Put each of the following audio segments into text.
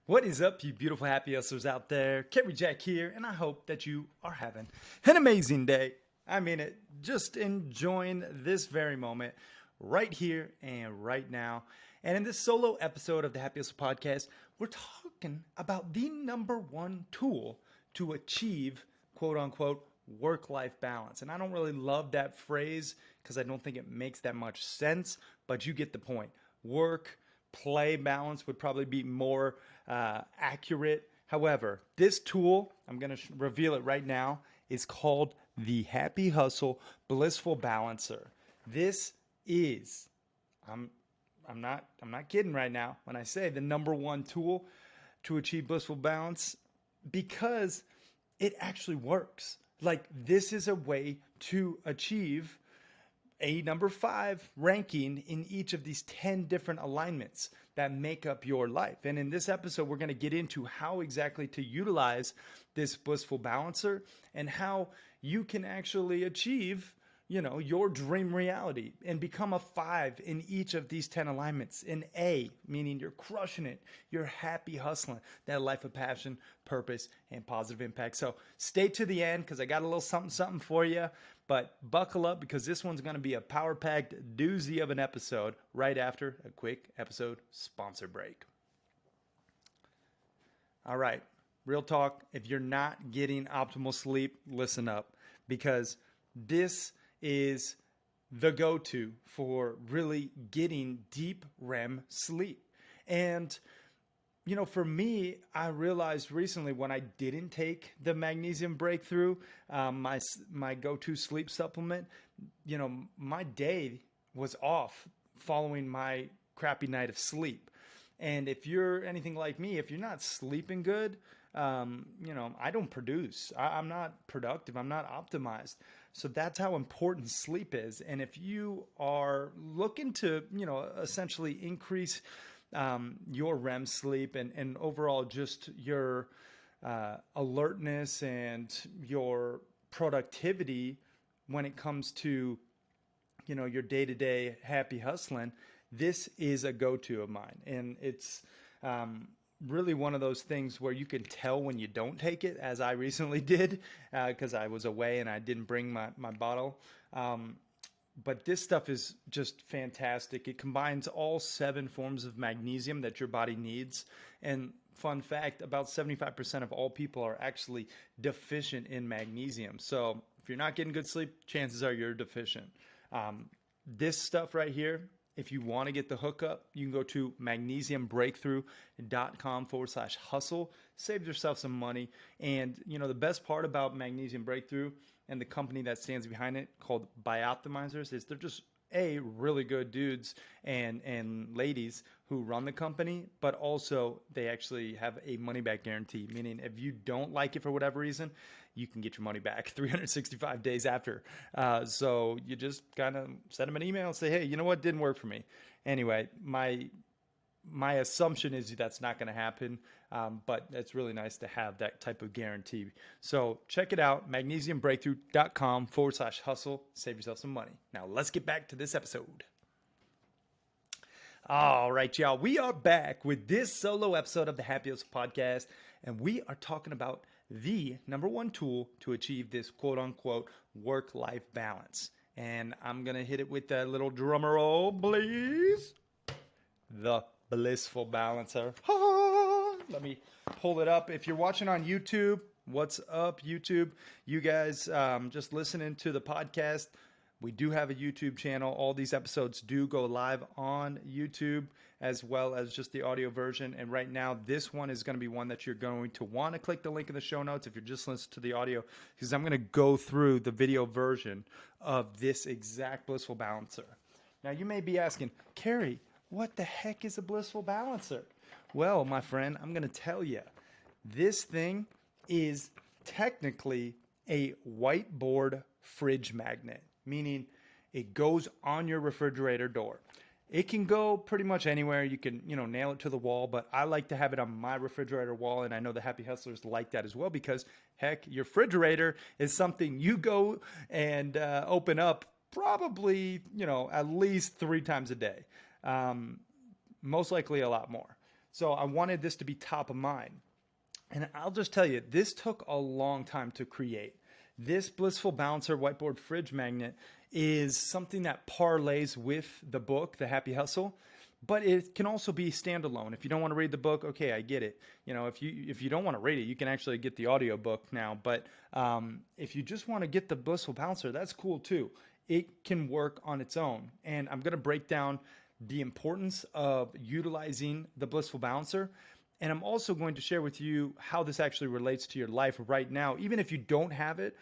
What is up, you beautiful happy hustlers out there? Kerry Jack here, and I hope that you are having an amazing day. I mean it, just enjoying this very moment right here and right now. And in this solo episode of the Happy Hustle Podcast, we're talking about the number one tool to achieve quote unquote work-life balance. And I don't really love that phrase because I don't think it makes that much sense, but you get the point. Work-play balance would probably be more accurate. However, this tool, I'm going to reveal it right now, is called the Happy Hustle Blissful Balancer. This is, I'm not kidding right now when I say the number one tool to achieve blissful balance, because it actually works. Like, this is a way to achieve a number 5 ranking in each of these 10 different alignments that make up your life. And in this episode, we're going to get into how exactly to utilize this blissful balancer and how you can actually achieve, your dream reality and become a 5 in each of these 10 alignments. An A, meaning you're crushing it, you're happy hustling, that life of passion, purpose, and positive impact. So stay to the end because I got a little something for you. But buckle up because this one's going to be a power-packed doozy of an episode right after a quick episode sponsor break. All right, real talk. If you're not getting optimal sleep, listen up, because this is the go-to for really getting deep REM sleep. And for me, I realized recently when I didn't take the magnesium breakthrough, my go-to sleep supplement, my day was off following my crappy night of sleep. And if you're anything like me, if you're not sleeping good, I don't produce. I'm not productive. I'm not optimized. So that's how important sleep is. And if you are looking to, essentially increase your REM sleep and overall just your alertness and your productivity when it comes to, your day-to-day happy hustling, this is a go-to of mine. And it's really one of those things where you can tell when you don't take it, as I recently did, because I was away and I didn't bring my bottle. But this stuff is just fantastic. It combines all 7 forms of magnesium that your body needs. And fun fact, about 75% of all people are actually deficient in magnesium. So if you're not getting good sleep, chances are you're deficient. This stuff right here, if you want to get the hookup, you can go to magnesiumbreakthrough.com/hustle. Save yourself some money. And, the best part about Magnesium Breakthrough and the company that stands behind it, called Bioptimizers, is they're just really good dudes and ladies who run the company, but also they actually have a money back guarantee, meaning if you don't like it for whatever reason, you can get your money back 365 days after. So you just kind of send them an email and say, hey, you know what, didn't work for me. Anyway, my assumption is that's not going to happen, but it's really nice to have that type of guarantee. So check it out, magnesiumbreakthrough.com/hustle. Save yourself some money. Now let's get back to this episode. All right, y'all. We are back with this solo episode of the Happy Hustle Podcast, and we are talking about the number one tool to achieve this quote-unquote work-life balance. And I'm going to hit it with that little drummer roll, please. The Blissful Balancer. Let me pull it up. If you're watching on YouTube, what's up, YouTube? You guys just listening to the podcast, we do have a YouTube channel. All these episodes do go live on YouTube, as well as just the audio version. And right now, this one is going to be one that you're going to want to click the link in the show notes if you're just listening to the audio, because I'm going to go through the video version of this exact Blissful Balancer. Now, you may be asking, Kerry, what the heck is a blissful balancer? Well, my friend, I'm going to tell you. This thing is technically a whiteboard fridge magnet, meaning it goes on your refrigerator door. It can go pretty much anywhere. You can, nail it to the wall, but I like to have it on my refrigerator wall, and I know the Happy Hustlers like that as well because, heck, your refrigerator is something you go and open up probably, at least 3 times a day. Most likely a lot more. So I wanted this to be top of mind. And I'll just tell you, this took a long time to create. This Blissful Balancer whiteboard fridge magnet is something that parlays with the book, The Happy Hustle, but it can also be standalone. If you don't want to read the book, okay, I get it. If you don't want to read it, you can actually get the audio book now. But if you just want to get the Blissful Balancer, that's cool too. It can work on its own. And I'm going to break down the importance of utilizing the Blissful Balancer. And I'm also going to share with you how this actually relates to your life right now. Even if you don't have it,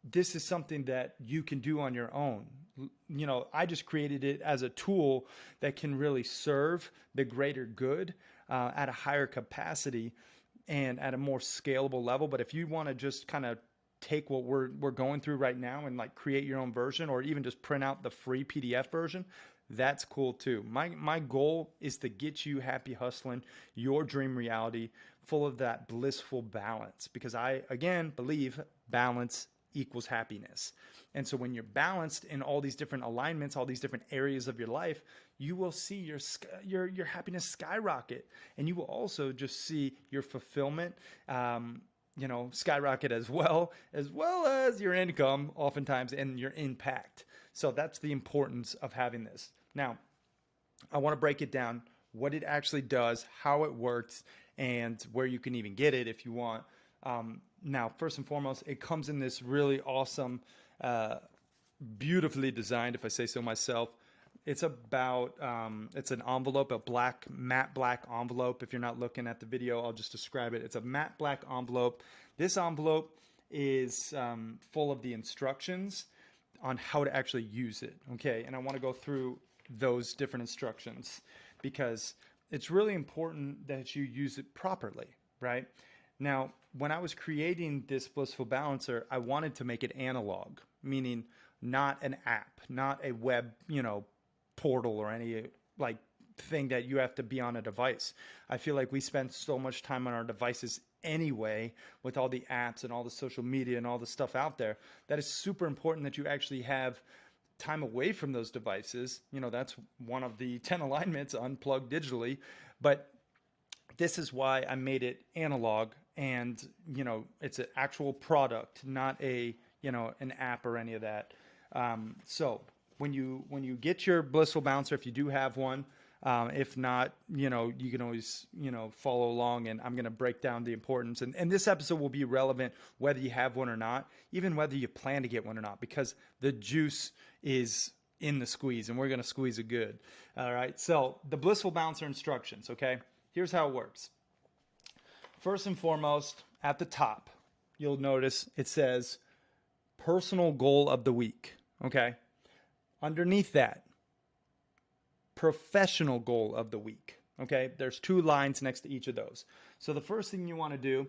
this is something that you can do on your own. I just created it as a tool that can really serve the greater good at a higher capacity and at a more scalable level. But if you want to just kind of take what we're going through right now and like create your own version, or even just print out the free PDF version, that's cool too. My goal is to get you happy hustling, your dream reality, full of that blissful balance, because I, again, believe balance equals happiness. And so when you're balanced in all these different alignments, all these different areas of your life, you will see your happiness skyrocket. And you will also just see your fulfillment skyrocket as well as your income oftentimes and your impact. So that's the importance of having this. Now, I want to break it down, what it actually does, how it works, and where you can even get it if you want. Now, first and foremost, it comes in this really awesome, beautifully designed, if I say so myself. It's about, it's an envelope, matte black envelope. If you're not looking at the video, I'll just describe it. It's a matte black envelope. This envelope is full of the instructions on how to actually use it. Okay, and I want to go through those different instructions because it's really important that you use it properly, right? Now, when I was creating this Blissful Balancer, I wanted to make it analog, meaning not an app, not a web, portal or any like thing that you have to be on a device. I feel like we spend so much time on our devices anyway with all the apps and all the social media and all the stuff out there that it's super important that you actually have time away from those devices. That's one of the 10 alignments, unplug digitally. But this is why I made it analog, and it's an actual product, not an app or any of that. So when you get your Blissful Balancer, if you do have one, if not, you can always, follow along, and I'm going to break down the importance. And this episode will be relevant whether you have one or not, even whether you plan to get one or not, because the juice is in the squeeze, and we're going to squeeze it good. All right. So the Blissful Balancer instructions. Okay. Here's how it works. First and foremost, at the top, you'll notice it says personal goal of the week. Okay. Underneath that, professional goal of the week. Okay, there's 2 lines next to each of those. So the first thing you want to do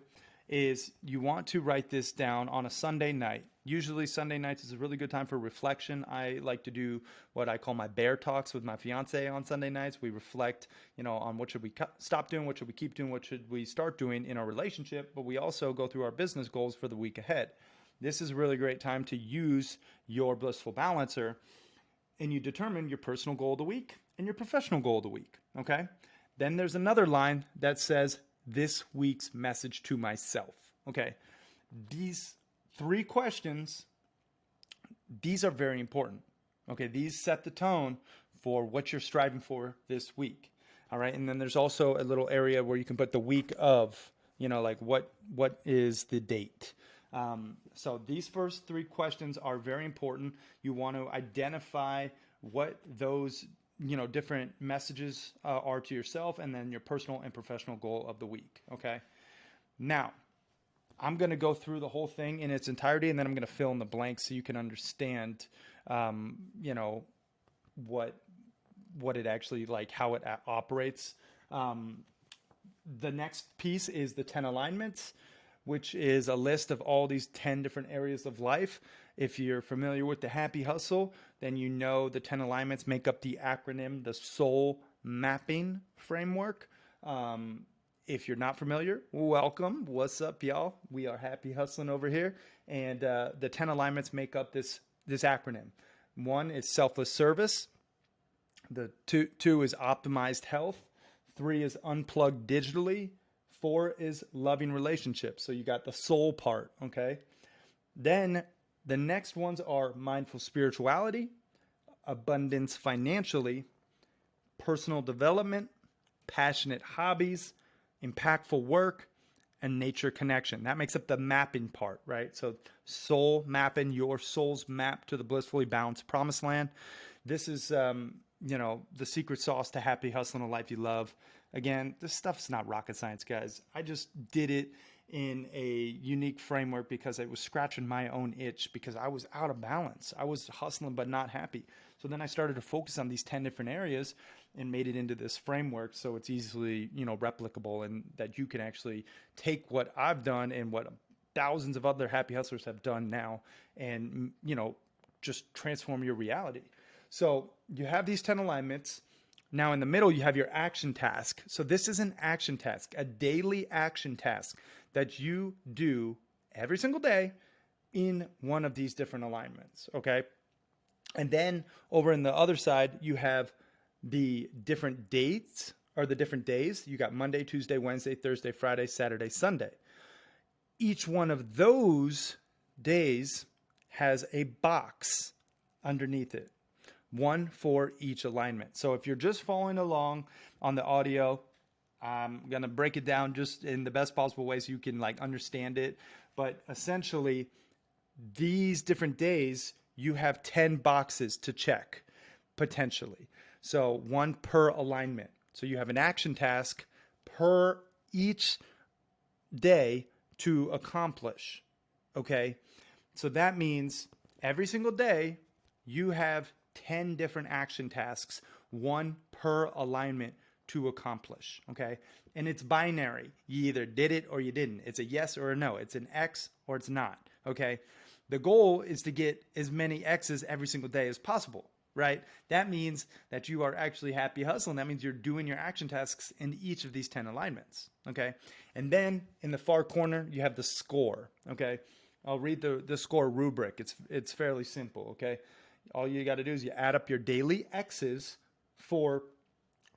is you want to write this down on a Sunday night. Usually Sunday nights is a really good time for reflection. I like to do what I call my bear talks with my fiance on Sunday nights. We reflect, on what should we stop doing, what should we keep doing, what should we start doing in our relationship, but we also go through our business goals for the week ahead. This is a really great time to use your Blissful Balancer, and you determine your personal goal of the week and your professional goal of the week, okay? Then there's another line that says, this week's message to myself, okay? These 3 questions, these are very important, okay? These set the tone for what you're striving for this week, all right? And then there's also a little area where you can put the week of, like what is the date? So these first 3 questions are very important. You want to identify what those, different messages are to yourself, and then your personal and professional goal of the week. Okay. Now, I'm going to go through the whole thing in its entirety, and then I'm going to fill in the blanks so you can understand, what it actually, like how it operates. The next piece is the 10 alignments, which is a list of all these 10 different areas of life. If you're familiar with the Happy Hustle, then the 10 alignments make up the acronym, the Soul Mapping Framework. If you're not familiar, welcome. What's up, y'all? We are Happy Hustling over here. And the 10 alignments make up this acronym. 1 is Selfless Service. The two is Optimized Health. 3 is unplugged digitally. 4 is loving relationships. So you got the soul part, okay? Then the next ones are mindful spirituality, abundance financially, personal development, passionate hobbies, impactful work, and nature connection. That makes up the mapping part, right? So soul mapping, your soul's map to the blissfully balanced promised land. This is, the secret sauce to happy hustling a life you love. Again, this stuff's not rocket science, guys. I just did it in a unique framework because I was scratching my own itch because I was out of balance. I was hustling but not happy. So then I started to focus on these 10 different areas and made it into this framework so it's easily, replicable, and that you can actually take what I've done and what thousands of other happy hustlers have done now and, just transform your reality. So you have these 10 alignments. Now in the middle, you have your action task. So this is an action task, a daily action task that you do every single day in one of these different alignments, okay? And then over in the other side, you have the different dates or the different days. You got Monday, Tuesday, Wednesday, Thursday, Friday, Saturday, Sunday. Each one of those days has a box underneath it, one for each alignment. So if you're just following along on the audio, I'm going to break it down just in the best possible way so you can understand it. But essentially, these different days, you have 10 boxes to check potentially. So one per alignment. So you have an action task per each day to accomplish. Okay. So that means every single day you have 10 different action tasks, one per alignment to accomplish. Okay. And it's binary. You either did it or you didn't. It's a yes or a no. It's an X or it's not. Okay. The goal is to get as many X's every single day as possible, right? That means that you are actually happy hustling. That means you're doing your action tasks in each of these 10 alignments, okay? And then in the far corner, you have the score, okay? I'll read the score rubric. It's fairly simple, okay? All you got to do is you add up your daily X's for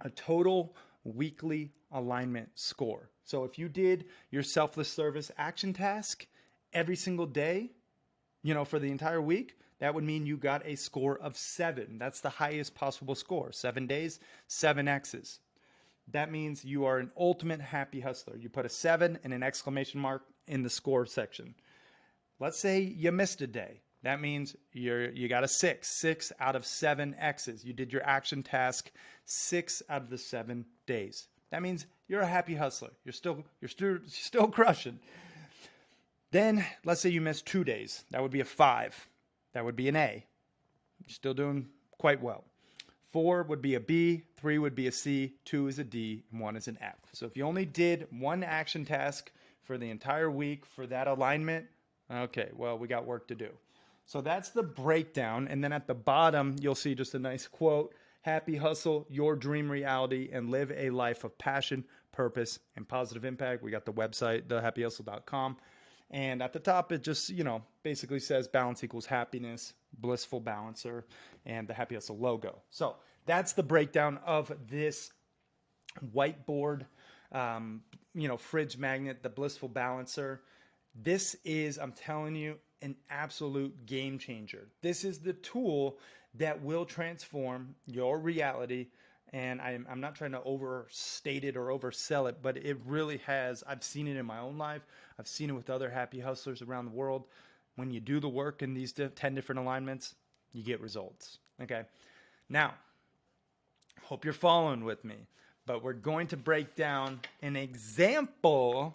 a total weekly alignment score. So if you did your selfless service action task every single day, for the entire week, that would mean you got a score of 7. That's the highest possible score. 7 days, 7 X's. That means you are an ultimate happy hustler. You put a 7 and an exclamation mark in the score section. Let's say you missed a day. That means you got a 6. 6 out of 7 X's. You did your action task 6 out of the 7 days. That means you're a happy hustler. You're still crushing. Then let's say you missed 2 days. That would be a 5. That would be an A. You're still doing quite well. 4 would be a B, 3 would be a C, 2 is a D, and 1 is an F. So if you only did one action task for the entire week for that alignment, okay, well, we got work to do. So that's the breakdown. And then at the bottom, you'll see just a nice quote: happy hustle, your dream reality, and live a life of passion, purpose, and positive impact. We got the website, thehappyhustle.com. And at the top, it just, basically says balance equals happiness, blissful balancer, and the Happy Hustle logo. So that's the breakdown of this whiteboard, fridge magnet, the blissful balancer. This is, I'm telling you, an absolute game changer. This is the tool that will transform your reality. And I'm not trying to overstate it or oversell it, but it really has. I've seen it in my own life. I've seen it with other happy hustlers around the world. When you do the work in these 10 different alignments, you get results. Okay. Now, hope you're following with me, but we're going to break down an example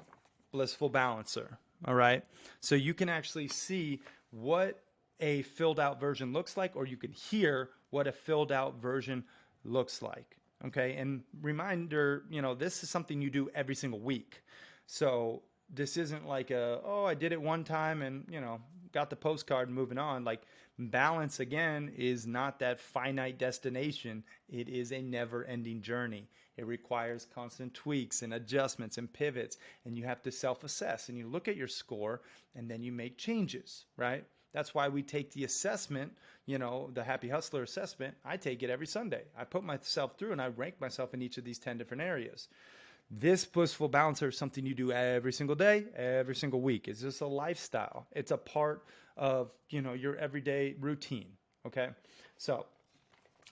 blissful balancer. All right. So you can actually see what a filled out version looks like, or you can hear what a filled out version looks like. Okay. And reminder, this is something you do every single week. So this isn't like I did it one time and, got the postcard and moving on. Like, balance, again, is not that finite destination. It is a never ending journey. It requires constant tweaks and adjustments and pivots, and you have to self-assess and you look at your score and then you make changes, right? That's why we take the assessment, the Happy Hustler assessment. I take it every Sunday. I put myself through and I rank myself in each of these 10 different areas. This blissful balancer is something you do every single day, every single week. It's just a lifestyle. It's a part of, your everyday routine. Okay. So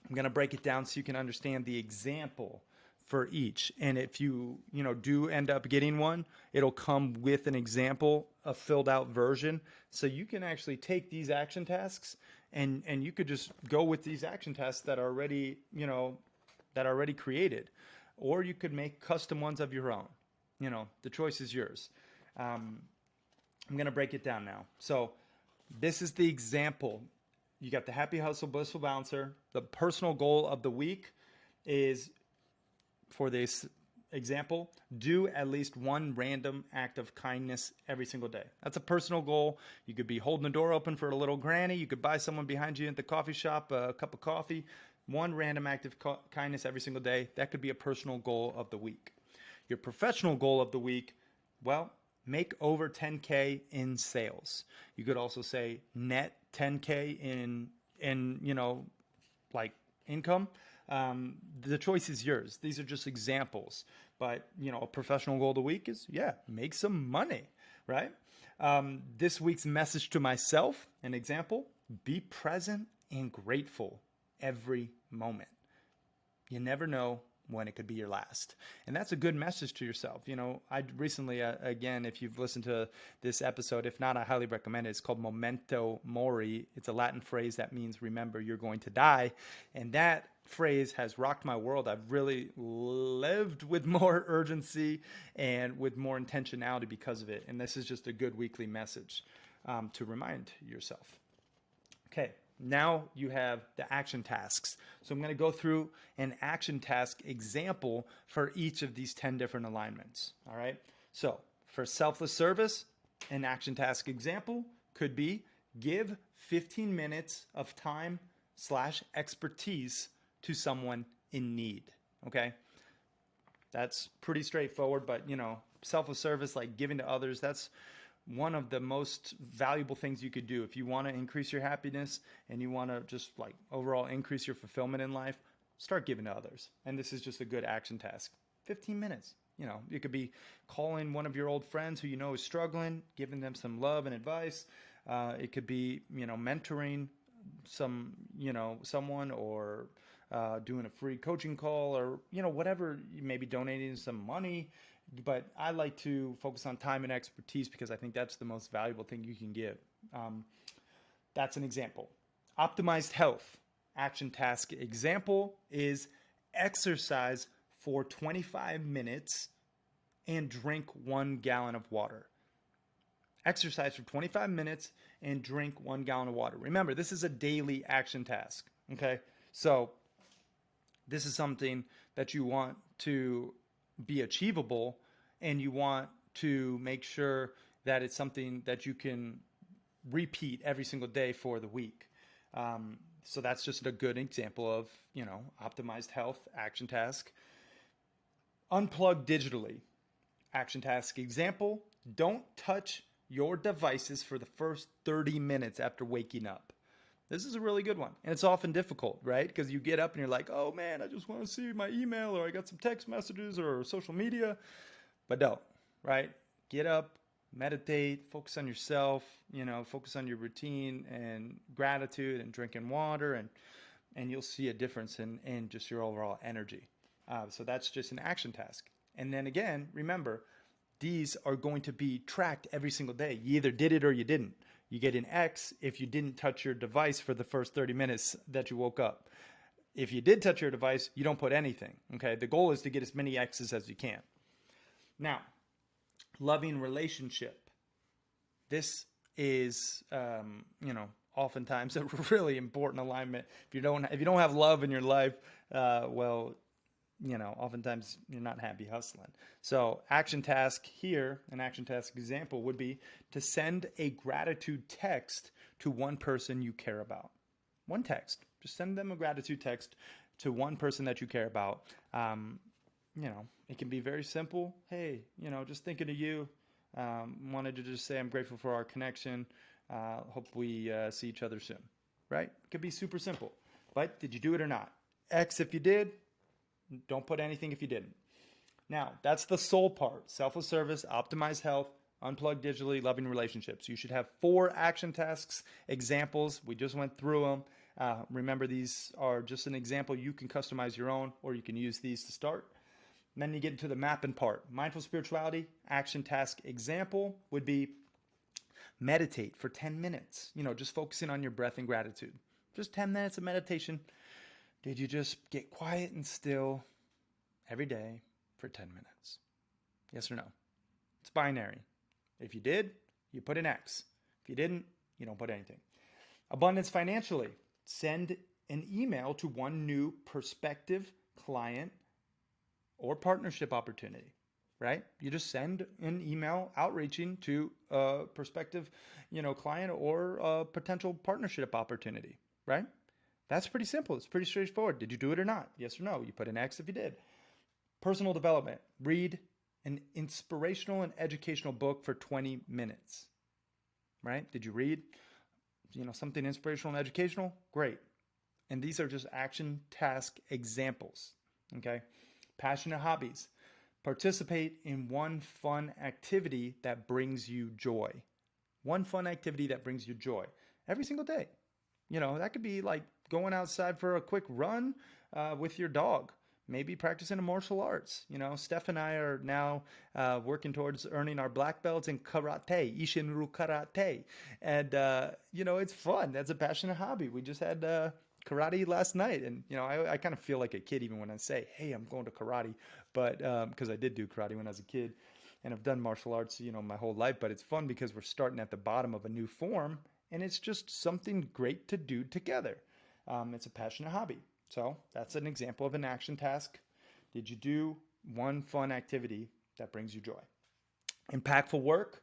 I'm going to break it down so you can understand the example for each. And if you, do end up getting one, it'll come with an example, a filled out version. So you can actually take these action tasks and you could just go with these action tasks that are already, created, or you could make custom ones of your own. The choice is yours. I'm going to break it down now. So this is the example. You got the Happy Hustle Blissful Balancer. The personal goal of the week is, for this example, do at least one random act of kindness every single day. That's a personal goal. You could be holding the door open for a little granny. You could buy someone behind you at the coffee shop a cup of coffee. One random act of kindness every single day. That could be a personal goal of the week. Your professional goal of the week, well, make over 10K in sales. You could also say net 10K in income. The choice is yours. These are just examples, but a professional goal of the week is, make some money, right? This week's message to myself, an example, be present and grateful every moment. You never know when it could be your last. And that's a good message to yourself. I recently, again, if you've listened to this episode, if not, I highly recommend it. It's called Memento Mori. It's a Latin phrase that means remember you're going to die. And that phrase has rocked my world. I've really lived with more urgency and with more intentionality because of it. And this is just a good weekly message to remind yourself. Okay. Now you have the action tasks. So I'm going to go through an action task example for each of these 10 different alignments. All right. So for selfless service, an action task example could be give 15 minutes of time/expertise to someone in need. Okay. That's pretty straightforward, but selfless service, like giving to others, that's one of the most valuable things you could do. If you want to increase your happiness and you want to just overall increase your fulfillment in life, start giving to others. And this is just a good action task. 15 minutes. You could be calling one of your old friends who is struggling, giving them some love and advice. It could be, mentoring someone, or doing a free coaching call, or, whatever. You may be donating some money. But I like to focus on time and expertise because I think that's the most valuable thing you can give. That's an example. Optimized health. Action task example is exercise for 25 minutes and drink 1 gallon of water. Exercise for 25 minutes and drink 1 gallon of water. Remember, this is a daily action task. Okay? So this is something that you want to be achievable, and you want to make sure that it's something that you can repeat every single day for the week. So that's just a good example of, optimized health action task. Unplug digitally. Action task example, don't touch your devices for the first 30 minutes after waking up. This is a really good one. And it's often difficult, right? Because you get up and you're like, oh man, I just want to see my email, or I got some text messages or social media. But don't, right? Get up, meditate, focus on yourself, focus on your routine and gratitude and drinking water, and you'll see a difference in just your overall energy. So that's just an action task. And then again, remember, these are going to be tracked every single day. You either did it or you didn't. You get an X if you didn't touch your device for the first 30 minutes that you woke up. If you did touch your device, you don't put anything. Okay. The goal is to get as many X's as you can. Now, loving relationship. This is, oftentimes a really important alignment. If you don't have love in your life, oftentimes you're not happy hustling. So action task here, an action task example would be to send a gratitude text to one person you care about. One text. Just send them a gratitude text to one person that you care about. It can be very simple. Hey, just thinking of you. Wanted to just say I'm grateful for our connection. Hope we see each other soon, right? It could be super simple. But did you do it or not? X if you did. Don't put anything if you didn't. Now, that's the soul part. Selfless service, optimize health, unplug digitally, loving relationships. You should have 4 action tasks, examples. We just went through them. Remember, these are just an example. You can customize your own, or you can use these to start. And then you get into the mapping part. Mindful spirituality, action task example would be meditate for 10 minutes. Just focusing on your breath and gratitude. Just 10 minutes of meditation. Did you just get quiet and still every day for 10 minutes? Yes or no? It's binary. If you did, you put an X. If you didn't, you don't put anything. Abundance financially. Send an email to one new prospective client or partnership opportunity, right? You just send an email outreaching to a prospective, client or a potential partnership opportunity, right? That's pretty simple. It's pretty straightforward. Did you do it or not? Yes or no? You put an X if you did. Personal development. Read an inspirational and educational book for 20 minutes, right? Did you read, something inspirational and educational? Great. And these are just action task examples, okay? Passionate hobbies. Participate in one fun activity that brings you joy. One fun activity that brings you joy every single day. That could be like going outside for a quick run with your dog. Maybe practicing a martial arts. Steph and I are now working towards earning our black belts in karate, Ishinru karate. And, it's fun. That's a passionate hobby. We just had karate last night. And, I kind of feel like a kid even when I say, hey, I'm going to karate. But because I did do karate when I was a kid. And I've done martial arts, my whole life. But it's fun because we're starting at the bottom of a new form. And it's just something great to do together. It's a passionate hobby. So that's an example of an action task. Did you do one fun activity that brings you joy? Impactful work.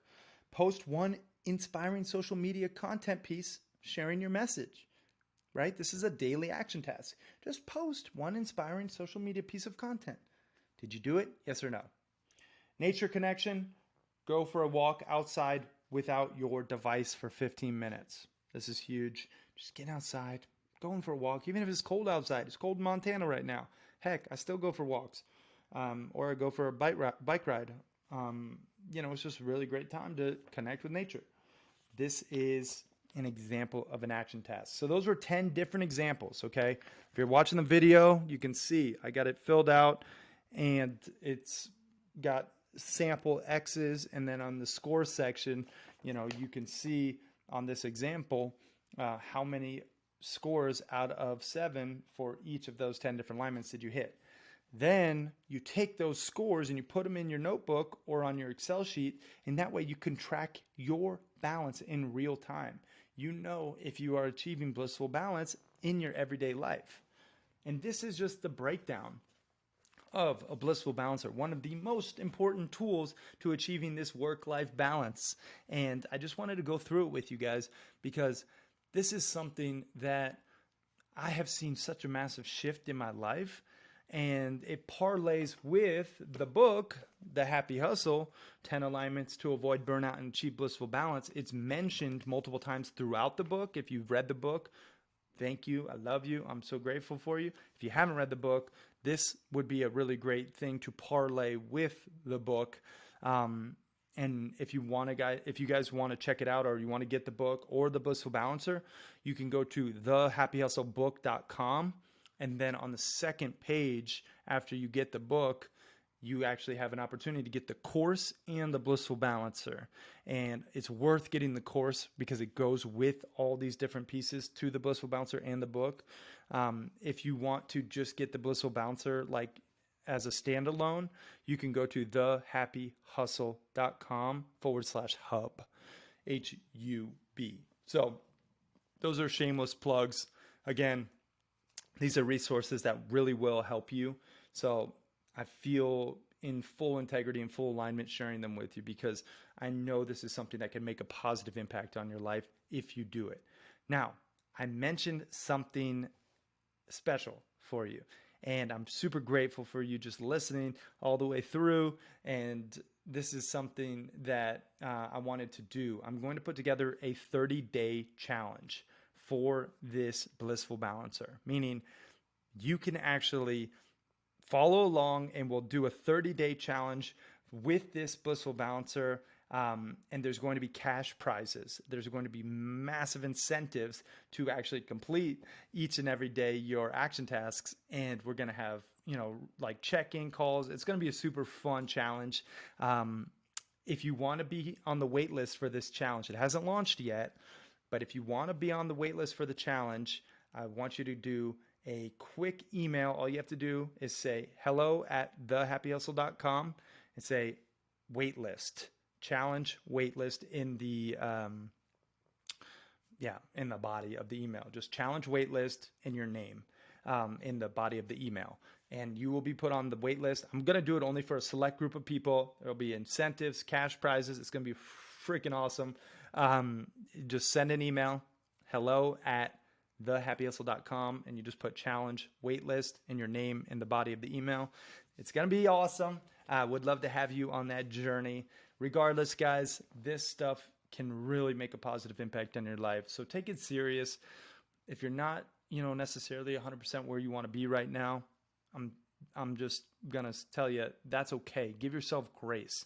Post one inspiring social media content piece sharing your message, right? This is a daily action task. Just post one inspiring social media piece of content. Did you do it? Yes or no? Nature connection. Go for a walk outside without your device for 15 minutes. This is huge. Just get outside. Going for a walk, even if it's cold outside. It's cold in Montana right now. Heck, I still go for walks, or I go for a bike ride. It's just a really great time to connect with nature. This is an example of an action task. So those were 10 different examples, okay? If you're watching the video, you can see I got it filled out, and it's got sample X's, and then on the score section, you can see on this example how many scores out of 7 for each of those 10 different alignments did you hit. Then you take those scores and you put them in your notebook or on your Excel sheet, and that way you can track your balance in real time. If you are achieving blissful balance in your everyday life. And this is just the breakdown of a blissful balancer, one of the most important tools to achieving this work-life balance. And I just wanted to go through it with you guys because this is something that I have seen such a massive shift in my life, and it parlays with the book, The Happy Hustle, 10 Alignments to Avoid Burnout and Achieve Blissful Balance. It's mentioned multiple times throughout the book. If you've read the book, thank you. I love you. I'm so grateful for you. If you haven't read the book, this would be a really great thing to parlay with the book. And if you guys want to check it out, or you want to get the book or the Blissful Balancer, you can go to thehappyhustlebook.com. And then on the second page, after you get the book, you actually have an opportunity to get the course and the Blissful Balancer. And it's worth getting the course because it goes with all these different pieces to the Blissful Balancer and the book. If you want to just get the Blissful Balancer as a standalone, you can go to thehappyhustle.com/hub, HUB. So those are shameless plugs. Again, these are resources that really will help you. So I feel in full integrity and full alignment sharing them with you because I know this is something that can make a positive impact on your life if you do it. Now, I mentioned something special for you. And I'm super grateful for you just listening all the way through and this is something that I wanted to do. I'm going to put together a 30-day challenge for this Blissful Balancer, meaning you can actually follow along and we'll do a 30-day challenge with this Blissful Balancer. And there's going to be cash prizes. There's going to be massive incentives to actually complete each and every day your action tasks. And we're going to have, like check-in calls. It's going to be a super fun challenge. If you want to be on the wait list for this challenge, it hasn't launched yet, but if you want to be on the wait list for the challenge, I want you to do a quick email. All you have to do is say hello@thehappyhustle.com and say waitlist. Challenge waitlist in the in the body of the email. Just challenge waitlist and your name in the body of the email, and you will be put on the waitlist. I'm gonna do it only for a select group of people. There'll be incentives, cash prizes. It's gonna be freaking awesome. Just send an email, hello@thehappyhustle.com, and you just put challenge waitlist and your name in the body of the email. It's gonna be awesome. I would love to have you on that journey. Regardless, guys, this stuff can really make a positive impact on your life. So take it serious. If you're not, necessarily 100% where you want to be right now, I'm just going to tell you that's okay. Give yourself grace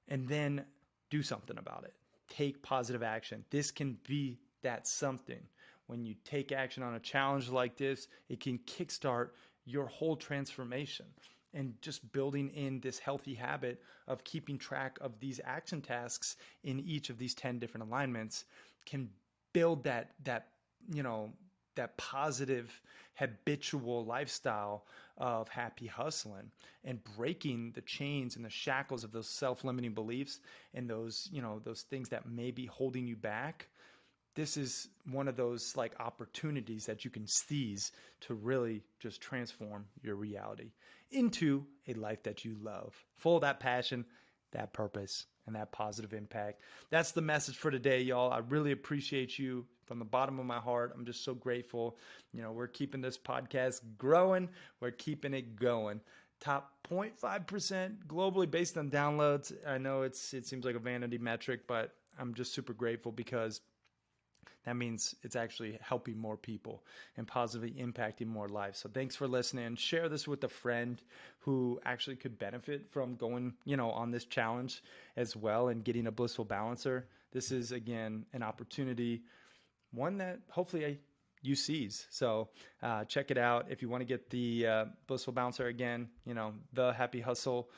and then do something about it. Take positive action. This can be that something. When you take action on a challenge like this, it can kickstart your whole transformation. And just building in this healthy habit of keeping track of these action tasks in each of these 10 different alignments can build that positive habitual lifestyle of happy hustling and breaking the chains and the shackles of those self-limiting beliefs and those things that may be holding you back. This is one of those opportunities that you can seize to really just transform your reality into a life that you love, full of that passion, that purpose, and that positive impact. That's the message for today, y'all. I really appreciate you from the bottom of my heart. I'm just so grateful. We're keeping this podcast growing. We're keeping it going. Top 0.5% globally based on downloads. I know it seems like a vanity metric, but I'm just super grateful because that means it's actually helping more people and positively impacting more lives. So thanks for listening. Share this with a friend who actually could benefit from going, on this challenge as well and getting a Blissful Balancer. This is, again, an opportunity, one that hopefully you seize. So check it out. If you want to get the Blissful Balancer, again, the Happy Hustle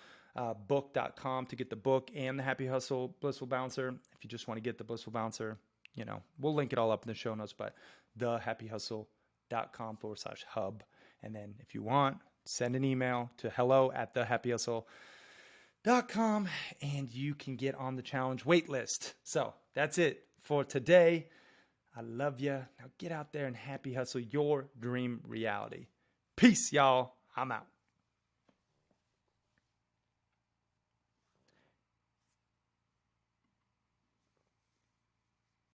book.com to get the book and the Happy Hustle Blissful Balancer. If you just want to get the Blissful Balancer, we'll link it all up in the show notes, but thehappyhustle.com/hub. And then if you want, send an email to hello@thehappyhustle.com and you can get on the challenge waitlist. So that's it for today. I love you. Now get out there and happy hustle your dream reality. Peace, y'all. I'm out.